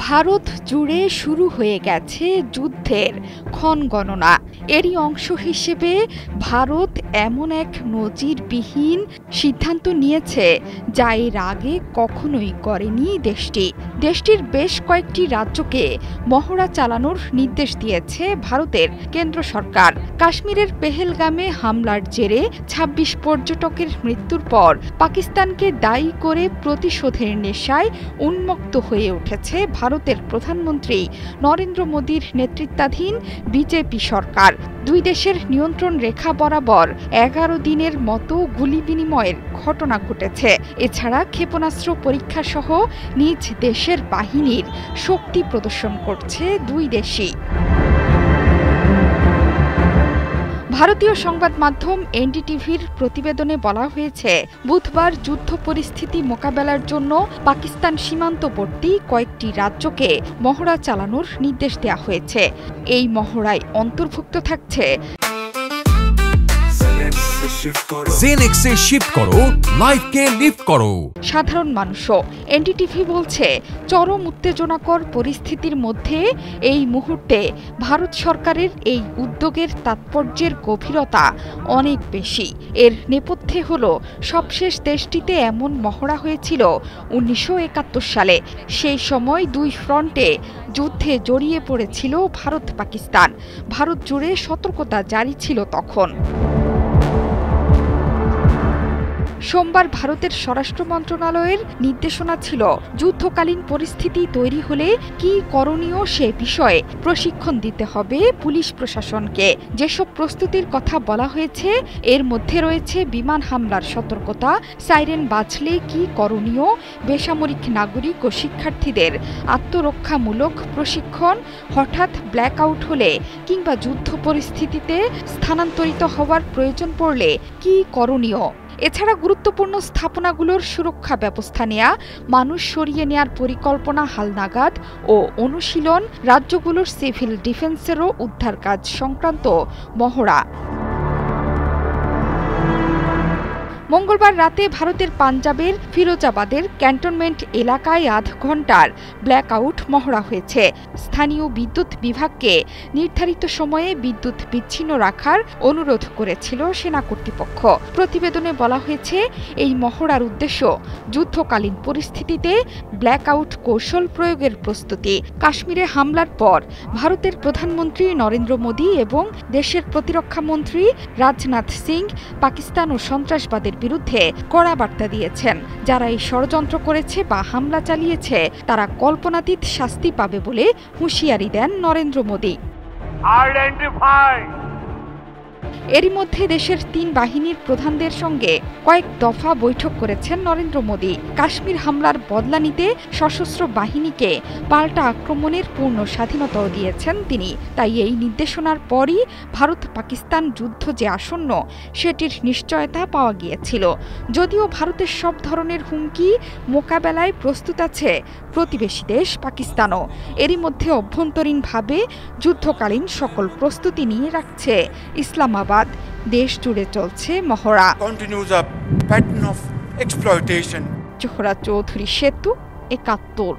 ভারত জুড়ে শুরু হয়ে গেছে যুদ্ধের ক্ষণগণনা। এরই অংশ হিসেবে ভারত এমন এক নজিরবিহীন সিদ্ধান্ত নিয়েছে যা এর আগে কখনোই করেনি দেশটির বেশ কয়েকটি রাজ্যকে মহড়া চালানোর নির্দেশ দিয়েছে ভারতের কেন্দ্র সরকার। কাশ্মীরের পেহেলগামে হামলার জেরে ২৬ পর্যটকের মৃত্যুর পর পাকিস্তানকে দায়ী করে প্রতিশোধের নেশায় উন্মত্ত হয়ে উঠেছে ভারতের প্রধানমন্ত্রী নরেন্দ্র মোদীর নেতৃত্বাধীন বিজেপি সরকার। দুই দেশের নিয়ন্ত্রণ রেখা বরাবর ১১ দিনের মতো গুলি বিনিময়ের ঘটনা ঘটেছে। এছাড়া ক্ষেপণাস্ত্র পরীক্ষা সহ নিজ দেশের বাহিনীর শক্তি প্রদর্শন করছে দুই দেশই। ভারতীয় সংবাদ মাধ্যম এনডিটিভির প্রতিবেদনে বলা হয়েছে, বুধবার যুদ্ধ পরিস্থিতি মোকাবেলার জন্য পাকিস্তান সীমান্তবর্তী কয়েকটি রাজ্যকে মহড়া চালানোর নির্দেশ দেওয়া হয়েছে। এই মহড়ায় অন্তর্ভুক্ত থাকছে জেনেক্সে শিফট করো, লাইফকে লিফট করো। সাধারণ মানুষও। এনডিটিভি বলছে, চরম উত্তেজনাকর পরিস্থিতির মধ্যে এই মুহূর্তে ভারত সরকারের এই উদ্যোগের তাৎপর্যের গভীরতা অনেক বেশি। এর নেপথ্যে হল সবশেষ দেশটিতে এমন মহড়া হয়েছিল ১৯৭১ সালে। সেই সময় দুই ফ্রন্টে যুদ্ধে জড়িয়ে পড়েছিল ভারত পাকিস্তান। ভারত জুড়ে সতর্কতা জারি ছিল তখন। সোমবার ভারতের স্বরাষ্ট্র মন্ত্রণালয়ের নির্দেশনা ছিল, যুদ্ধকালীন পরিস্থিতি তৈরি হলে কি করণীয় সে বিষয়ে প্রশিক্ষণ দিতে হবে পুলিশ প্রশাসনকে। যেসব প্রস্তুতির কথা বলা হয়েছে এর মধ্যে রয়েছে বিমান হামলার সতর্কতা, সাইরেন বাজলে কি করণীয়, বেসামরিক নাগরিক ও শিক্ষার্থীদের আত্মরক্ষামূলক প্রশিক্ষণ, হঠাৎ ব্ল্যাকআউট হলে কিংবা যুদ্ধ পরিস্থিতিতে স্থানান্তরিত হওয়ার প্রয়োজন পড়লে কি করণীয়। এছাড়া গুরুত্বপূর্ণ স্থাপনাগুলোর সুরক্ষা ব্যবস্থা নেয়া, মানুষ সরিয়ে নেয়ার পরিকল্পনা হালনাগাদ ও অনুশীলন, রাজ্যগুলোর সিভিল ডিফেন্সেরও উদ্ধার কাজ সংক্রান্ত মহড়া। মঙ্গলবার রাতে ভারতের পাঞ্জাবের ফিরোজাবাদের ক্যান্টনমেন্ট এলাকায় আধ ঘণ্টার ব্ল্যাকআউট মহড়া হয়েছে। স্থানীয় বিদ্যুৎ বিভাগকে নির্ধারিত সময়ে বিদ্যুৎ বিচ্ছিন্ন রাখার অনুরোধ করেছিল সেনা কর্তৃপক্ষ। প্রতিবেদনে বলা হয়েছে, এই মহড়ার উদ্দেশ্য যুদ্ধকালীন পরিস্থিতিতে ব্ল্যাকআউট কৌশল প্রয়োগের প্রস্তুতি। কাশ্মীরে হামলার পর ভারতের প্রধানমন্ত্রী নরেন্দ্র মোদী এবং দেশের প্রতিরক্ষা মন্ত্রী রাজনাথ সিং পাকিস্তান ও সন্ত্রাসবাদের বিরুদ্ধে কড়া বার্তা দিয়েছেন। যারা এই ষড়যন্ত্র করেছে বা হামলা চালিয়েছে তারা কল্পনাতীত শাস্তি পাবে বলে হুঁশিয়ারি দেন নরেন্দ্র মোদী। এরই মধ্যে দেশের ৩ বাহিনীর প্রধানদের সঙ্গে কয়েক দফা বৈঠক করেছেন নরেন্দ্র মোদী। কাশ্মীর হামলার বদলা নিতে সশস্ত্র বাহিনীকে পাল্টা আক্রমণের পূর্ণ স্বাধীনতাও দিয়েছেন তিনি। তাই এই নির্দেশনার পরই ভারত পাকিস্তান যুদ্ধ যে আসন্ন সেটির নিশ্চয়তা পাওয়া গিয়েছিল। যদিও ভারতের সব ধরনের হুমকি মোকাবেলায় প্রস্তুত আছে প্রতিবেশী দেশ পাকিস্তানও। এরই মধ্যে অভ্যন্তরীণভাবে যুদ্ধকালীন সকল প্রস্তুতি নিয়ে রাখছে ইসলামাবাদ। দেশ জুড়ে চলছে মহড়া। জোহরা চৌধুরী সেতু, ৭১।